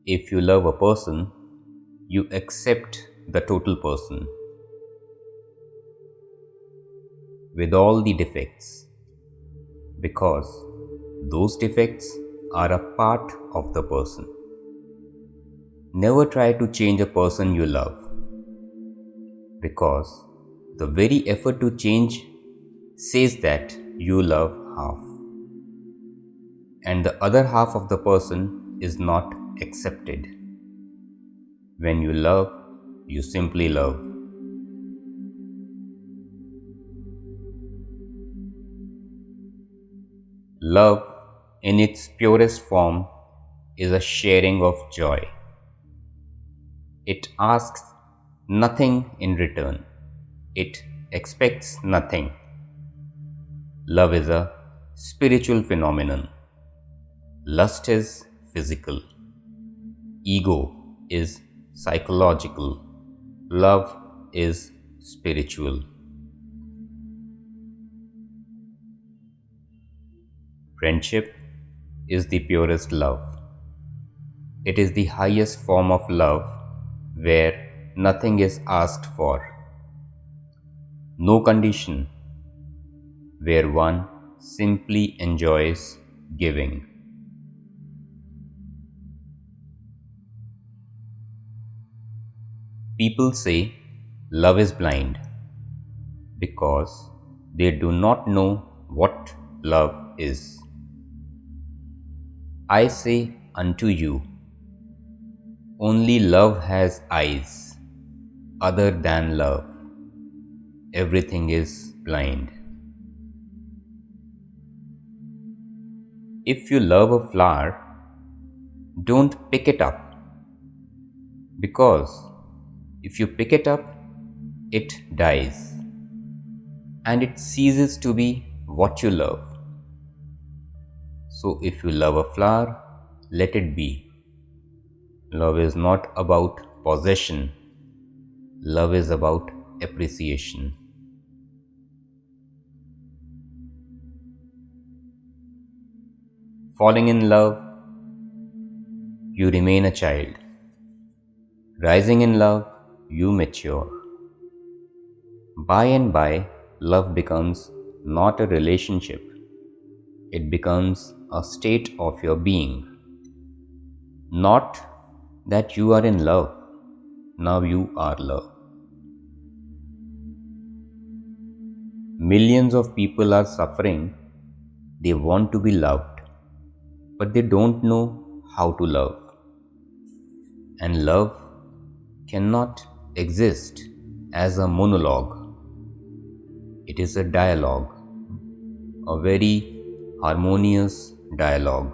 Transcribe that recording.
If you love a person, you accept the total person with all the defects because those defects are a part of the person. Never try to change a person you love because the very effort to change says that you love half and the other half of the person is not accepted. When you love, you simply love. Love, in its purest form, is a sharing of joy. It asks nothing in return. It expects nothing. Love is a spiritual phenomenon. Lust is physical. Ego is psychological. Love is spiritual. Friendship is the purest love. It is the highest form of love where nothing is asked for. No condition, where one simply enjoys giving. People say love is blind because they do not know what love is. I say unto you, only love has eyes. Other than love, everything is blind. If you love a flower, don't pick it up because if you pick it up, it dies and it ceases to be what you love. So if you love a flower, let it be. Love is not about possession. Love is about appreciation. Falling in love, you remain a child. Rising in love, you mature. By and by, love becomes not a relationship. It becomes a state of your being. Not that you are in love, now you are love. Millions of people are suffering. They want to be loved, but they don't know how to love. And love cannot exist as a monologue. It is a dialogue, a very harmonious dialogue.